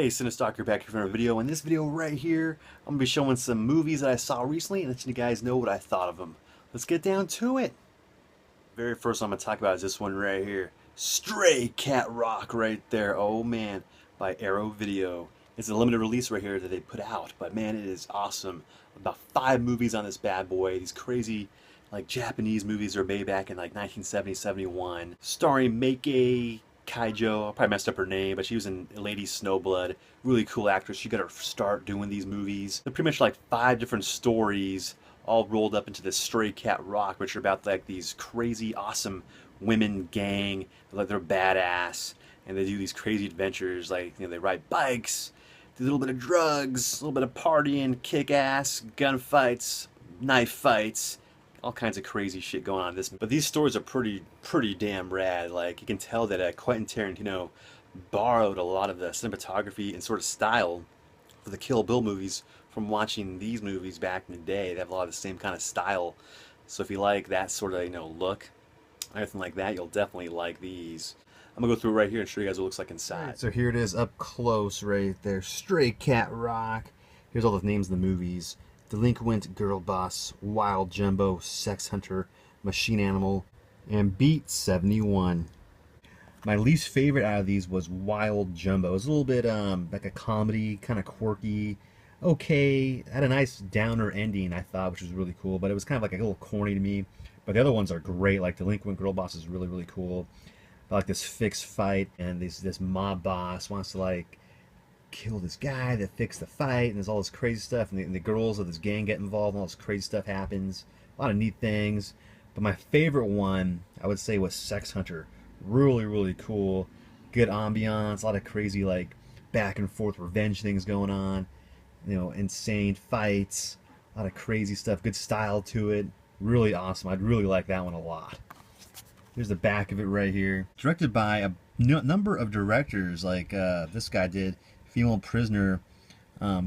Hey, CineStalker back here for another video. In this video right here, I'm going to be showing some movies that I saw recently and letting you guys know what I thought of them. Let's get down to it. Very first one I'm going to talk about is this one right here. Stray Cat Rock right there. Oh man, by Arrow Video. It's a limited release right here that they put out, but man, it is awesome. About 5 movies on this bad boy. These crazy like Japanese movies are made back in like 1970, 71. Starring Meike Kaijo, I probably messed up her name, but she was in Lady Snowblood. Really cool actress. She got her start doing these movies. They're pretty much like 5 different stories all rolled up into this Stray Cat Rock, which are about like these crazy, awesome women gang. Like they're badass, and they do these crazy adventures. Like they ride bikes, do a little bit of drugs, a little bit of partying, kick ass, gunfights, knife fights. All kinds of crazy shit going on in this. But these stories are pretty damn rad. Like, you can tell that Quentin Tarantino borrowed a lot of the cinematography and sort of style for the Kill Bill movies from watching these movies back in the day. They have a lot of the same kind of style. So if you like that sort of, look, anything like that, you'll definitely like these. I'm gonna go through right here and show you guys what it looks like inside. Right, so here it is up close right there. Stray Cat Rock. Here's all the names of the movies. Delinquent Girl Boss, Wild Jumbo, Sex Hunter, Machine Animal, and Beat 71. My least favorite out of these was Wild Jumbo. It was a little bit like a comedy, kind of quirky, okay. Had a nice downer ending, I thought, which was really cool, but it was kind of like a little corny to me. But the other ones are great. Like Delinquent Girl Boss is really cool. I like this fixed fight, and this mob boss wants to like kill this guy that fixed the fight, and there's all this crazy stuff, and the girls of this gang get involved, and all this crazy stuff happens. A lot of neat things. But my favorite one, I would say, was Sex Hunter. Really cool. Good ambiance, a lot of crazy like back and forth revenge things going on. Insane fights, a lot of crazy stuff, good style to it. Really awesome. I'd really like that one a lot. Here's the back of it right here. Directed by a number of directors, like this guy did Female Prisoner.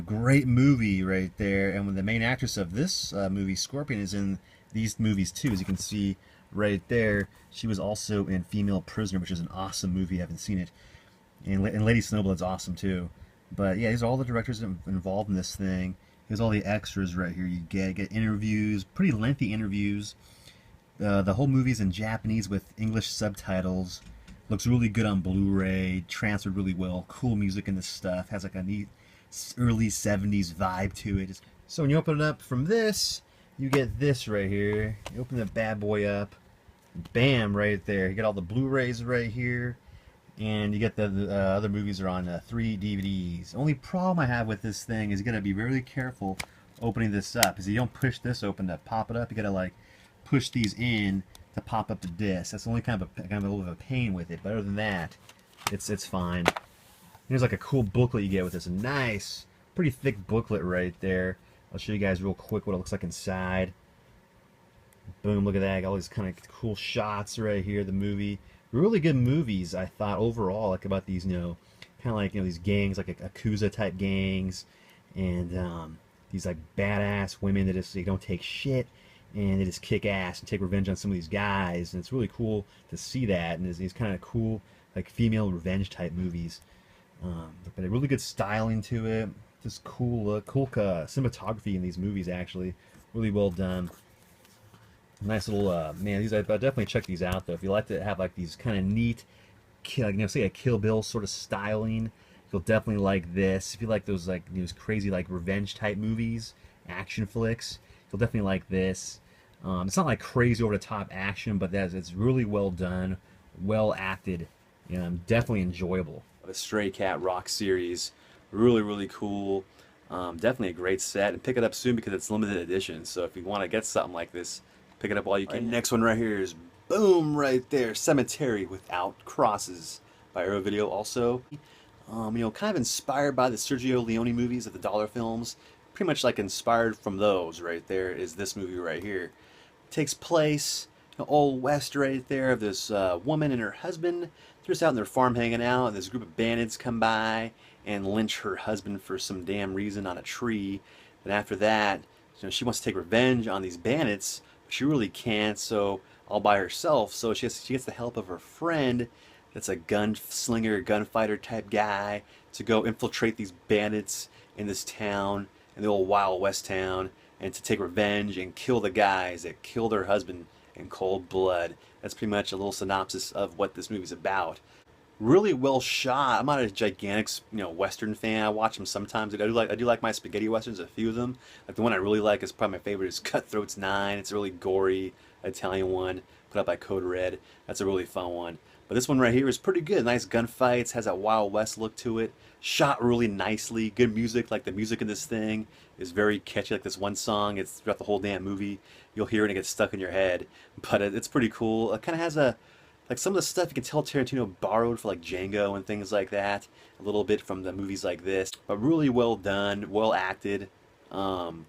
Great movie right there. And the main actress of this movie, Scorpion, is in these movies too. As you can see right there, she was also in Female Prisoner, which is an awesome movie. I haven't seen it. And Lady Snowblood's awesome too. But yeah, these are all the directors involved in this thing. Here's all the extras right here. You get interviews, pretty lengthy interviews. The whole movie's in Japanese with English subtitles. Looks really good on Blu-ray, transferred really well. Cool music in this stuff. Has like a neat early 70s vibe to it. So when you open it up from this, you get this right here. You open the bad boy up. Bam, right there. You get all the Blu-rays right here. And you get the other movies are on 3 DVDs. Only problem I have with this thing is you gotta be very careful opening this up. Because you don't push this open to pop it up. You gotta like push these in to pop up the disc. That's the only kind of a little bit of a pain with it. But other than that, it's fine. Here's like a cool booklet you get with this. A nice, pretty thick booklet right there. I'll show you guys real quick what it looks like inside. Boom, look at that. Got all these kind of cool shots right here. The movie. Really good movies, I thought, overall. Like about these, kind of like, these gangs, like Yakuza type gangs. And these like badass women that just, they don't take shit. And they just kick ass and take revenge on some of these guys, and it's really cool to see that. And there's these kind of cool, like female revenge type movies, but a really good styling to it. Just cool look, cool cinematography in these movies. Actually, really well done. Nice little man. These I definitely check these out though. If you like to have like these kind of neat, say a Kill Bill sort of styling, you'll definitely like this. If you like those like those crazy like revenge type movies, action flicks, you'll definitely like this. It's not like crazy over the top action, but it's really well done, well acted, and definitely enjoyable. The Stray Cat Rock series, really cool. Definitely a great set, and pick it up soon because it's limited edition. So if you want to get something like this, pick it up while you can. Right, next one right here is boom right there, Cemetery Without Crosses by Arrow Video. Also, kind of inspired by the Sergio Leone movies of the dollar films. Pretty much like inspired from those right there is this movie right here. Takes place old west right there of this woman and her husband. They're just out in their farm hanging out, and this group of bandits come by and lynch her husband for some damn reason on a tree. But after that, she wants to take revenge on these bandits, but she really can't, so all by herself. So she gets the help of her friend that's a gunslinger, gunfighter type guy to go infiltrate these bandits in this town, in the old Wild West town, and to take revenge and kill the guys that killed her husband in cold blood. That's pretty much a little synopsis of what this movie's about. Really well shot. I'm not a gigantic, Western fan. I watch them sometimes. I do like my spaghetti westerns, a few of them. Like the one I really like is probably my favorite is Cutthroats 9. It's a really gory Italian one, put out by Code Red. That's a really fun one. But this one right here is pretty good. Nice gunfights, has that Wild West look to it. Shot really nicely. Good music. Like the music in this thing is very catchy. Like this one song, it's throughout the whole damn movie. You'll hear it and it gets stuck in your head. But it's pretty cool. It kind of has like some of the stuff you can tell Tarantino borrowed for like Django and things like that. A little bit from the movies like this. But really well done, well acted.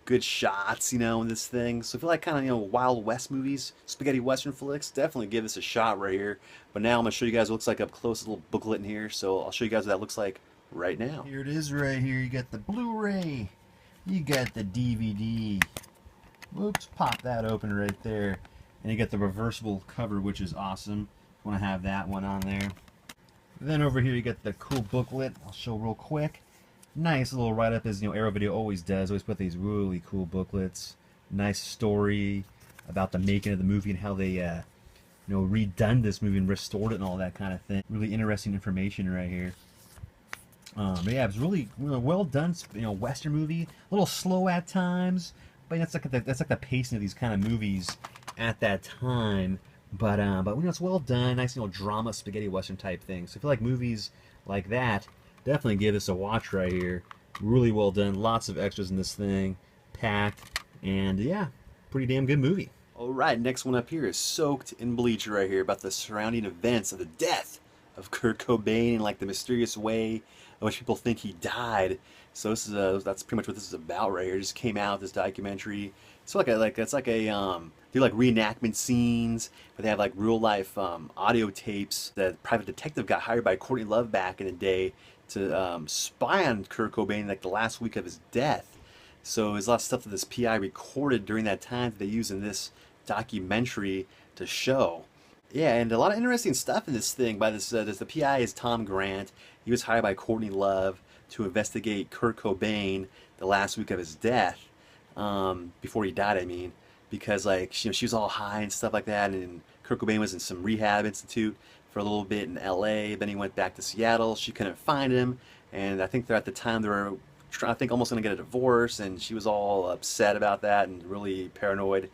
Good shots, in this thing. So if you like kind of, Wild West movies, spaghetti western flicks, definitely give this a shot right here. But now I'm going to show you guys what it looks like up close, a little booklet in here. So I'll show you guys what that looks like right now. Here it is right here. You got the Blu-ray. You got the DVD. Whoops, pop that open right there. And you got the reversible cover, which is awesome. Want to have that one on there. Then over here you got the cool booklet. I'll show real quick. Nice little write-up, as Arrow Video always does. Always put these really cool booklets. Nice story about the making of the movie and how they redone this movie and restored it and all that kind of thing. Really interesting information right here. But yeah, it was really well done. Western movie. A little slow at times, but that's like the pacing of these kind of movies at that time. But it's well done. Nice drama spaghetti western type thing. So if you like movies like that, definitely give this a watch right here. Really well done. Lots of extras in this thing, packed, and yeah, pretty damn good movie. Alright, next one up here is Soaked in Bleach right here, about the surrounding events of the death of Kurt Cobain and like the mysterious way in which people think he died. So this is that's pretty much what this is about right here. It just came out, this documentary. It's like do like reenactment scenes, but they have like real life audio tapes. The private detective got hired by Courtney Love back in the day to spy on Kurt Cobain like the last week of his death. So there's a lot of stuff that this PI recorded during that time that they use in this documentary to show. Yeah, and a lot of interesting stuff in this thing. By this, the PI is Tom Grant. He was hired by Courtney Love to investigate Kurt Cobain the last week of his death, before he died. I mean, because like she was all high and stuff like that, and Kurt Cobain was in some rehab institute for a little bit in L.A. Then he went back to Seattle. She couldn't find him, and I think at the time they were almost going to get a divorce, and she was all upset about that and really paranoid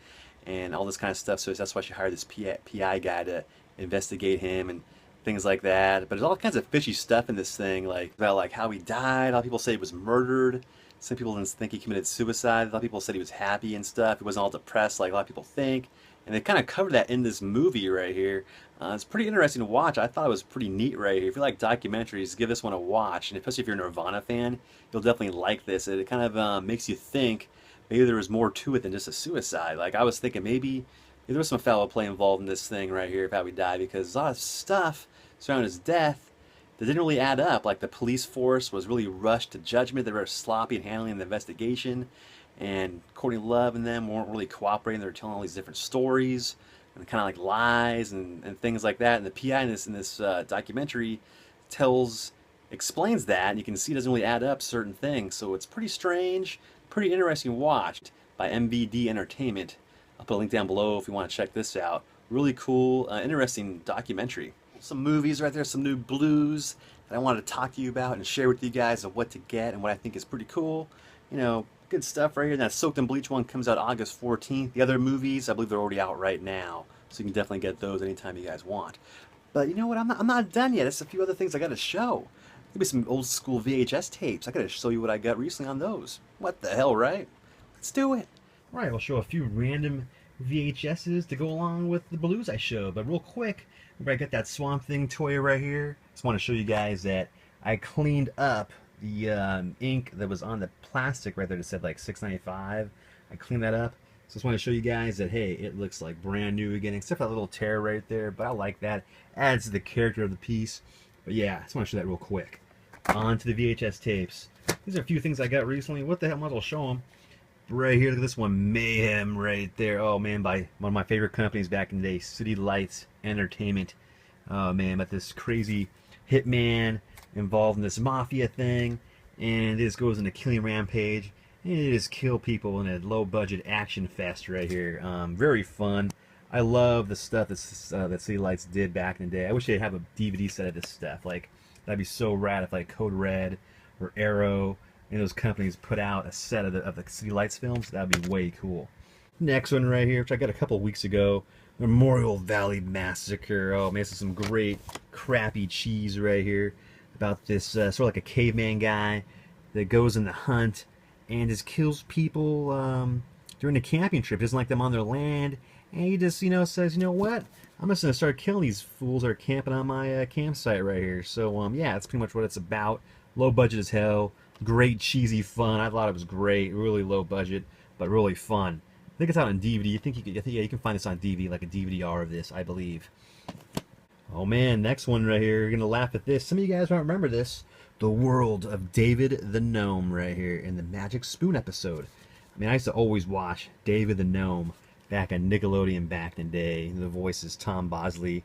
and all this kind of stuff. So that's why she hired this PI guy to investigate him and things like that. But there's all kinds of fishy stuff in this thing, like about like how he died. A lot of people say he was murdered. Some people didn't think he committed suicide. A lot of people said he was happy and stuff. He wasn't all depressed like a lot of people think. And they kind of covered that in this movie right here. It's pretty interesting to watch. I thought it was pretty neat right here. If you like documentaries, give this one a watch. And especially if you're a Nirvana fan, you'll definitely like this. It kind of makes you think maybe there was more to it than just a suicide. Like I was thinking maybe there was some foul play involved in this thing right here of how he died, because a lot of stuff surrounding his death that didn't really add up. Like the police force was really rushed to judgment. They were sloppy in handling the investigation, and Courtney Love and them weren't really cooperating. They were telling all these different stories and kind of like lies and things like that. And the PI in this documentary explains that, and you can see it doesn't really add up certain things. So it's pretty strange, pretty interesting watch by MVD Entertainment. I'll put a link down below if you want to check this out. Really cool, interesting documentary. Some movies right there, some new blues that I wanted to talk to you about and share with you guys of what to get and what I think is pretty cool. Good stuff right here. That Soaked in Bleach one comes out August 14th. The other movies, I believe they're already out right now, so you can definitely get those anytime you guys want. But you know what? I'm not done yet. There's a few other things I got to show. Maybe some old school VHS tapes. I got to show you what I got recently on those. What the hell, right? Let's do it. Right, I'll show a few random VHSs to go along with the blues I showed. But real quick, I got that Swamp Thing toy right here. Just want to show you guys that I cleaned up the ink that was on the plastic right there that said like $6.95. I cleaned that up. So just want to show you guys that, hey, it looks like brand new again, except for that little tear right there. But I like that. Adds to the character of the piece. But yeah, I just want to show that real quick. On to the VHS tapes. These are a few things I got recently. What the hell, might as well show them. Right here, look at this one, Mayhem right there. Oh man, by one of my favorite companies back in the day, City Lights Entertainment. Oh man, about this crazy hitman involved in this mafia thing, and it just goes into killing rampage, and it just kill people in a low budget action fest right here. Very fun. I love the stuff that City Lights did back in the day. I wish they'd have a DVD set of this stuff. Like, that'd be so rad if like Code Red or Arrow and those companies put out a set of the City Lights films. That'd be way cool. Next one right here, which I got a couple weeks ago, Memorial Valley Massacre. Oh man, this is some great crappy cheese right here about this sort of like a caveman guy that goes in the hunt and just kills people during the camping trip. Doesn't like them on their land, and he just says, you know what? I'm just gonna start killing these fools that are camping on my campsite right here. So yeah, that's pretty much what it's about. Low budget as hell, great cheesy fun. I thought it was great, really low budget, but really fun. I think it's out on DVD. Yeah, you can find this on DVD, like a DVD-R of this, I believe. Oh man, next one right here. You're gonna laugh at this. Some of you guys might remember this. The World of David the Gnome right here in the Magic Spoon episode. I mean, I used to always watch David the Gnome back on Nickelodeon back in the day. The voice is Tom Bosley,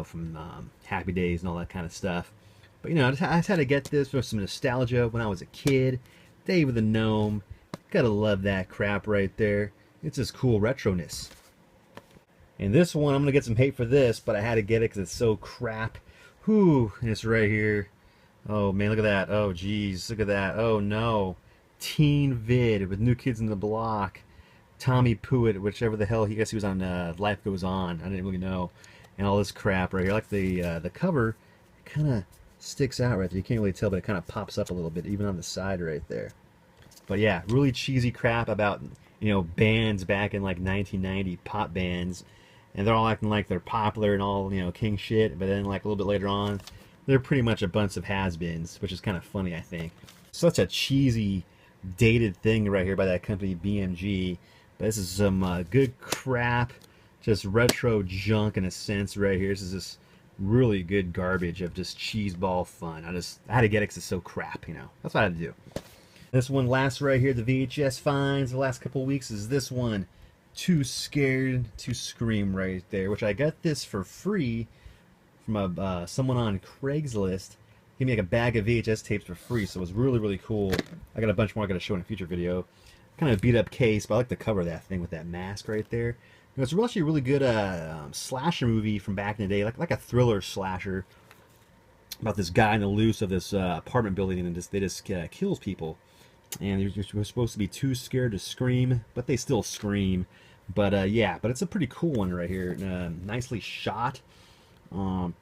from Happy Days and all that kind of stuff. But I just had to get this for some nostalgia when I was a kid. David the Gnome, gotta love that crap right there. It's just cool retroness. And this one, I'm gonna get some hate for this, but I had to get it because it's so crap. Whew, and it's right here. Oh man, look at that. Oh geez, look at that. Oh no. Teen Vid with New Kids in the Block. Tommy Pruitt, whichever the hell he was on Life Goes On. I didn't really know. And all this crap right here. I like the cover. It kind of sticks out right there. You can't really tell, but it kind of pops up a little bit, even on the side right there. But yeah, really cheesy crap about bands back in like 1990, pop bands, and they're all acting like they're popular and all king shit. But then like a little bit later on, they're pretty much a bunch of has-beens, which is kind of funny, I think. Such a cheesy, dated thing right here by that company BMG. But this is some good crap, just retro junk in a sense right here. This is just really good garbage of just cheeseball fun. I had to get it because it's so crap, That's what I had to do. This one last right here, the VHS finds the last couple weeks is this one, Too Scared to Scream right there, which I got this for free from someone on Craigslist. Gave me like a bag of VHS tapes for free, so it was really, really cool. I got a bunch more I got to show in a future video. Kind of beat up case, but I like the cover of that thing with that mask right there. It's actually a really good slasher movie from back in the day, like a thriller slasher about this guy in the loose of this apartment building, and they just kills people. And you're supposed to be too scared to scream, but they still scream. But yeah, but it's a pretty cool one right here. Nicely shot.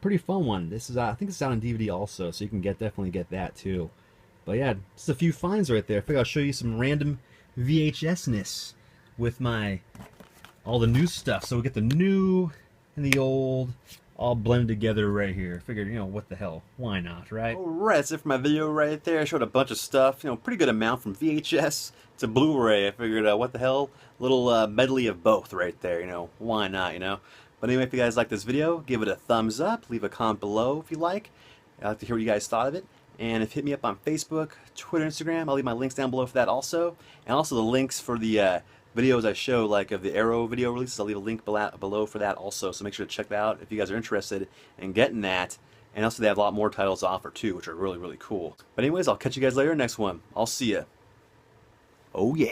Pretty fun one. This is I think it's out on DVD also, so you can definitely get that too. But yeah, just a few finds right there. I figured I'll show you some random VHS-ness with all the new stuff. So we get the new and the old all blended together right here. Figured, what the hell? Why not, right? Alright, that's it for my video right there. I showed a bunch of stuff, pretty good amount from VHS to Blu-ray. I figured, what the hell? Little medley of both right there, why not, But anyway, if you guys like this video, give it a thumbs up, leave a comment below if you like. I'd like to hear what you guys thought of it. And if hit me up on Facebook, Twitter, Instagram, I'll leave my links down below for that also. And also the links for the videos I show, like of the Arrow video releases, I'll leave a link below for that also. So make sure to check that out if you guys are interested in getting that. And also they have a lot more titles to offer too, which are really, really cool. But anyways, I'll catch you guys later next one. I'll see ya. Oh yeah.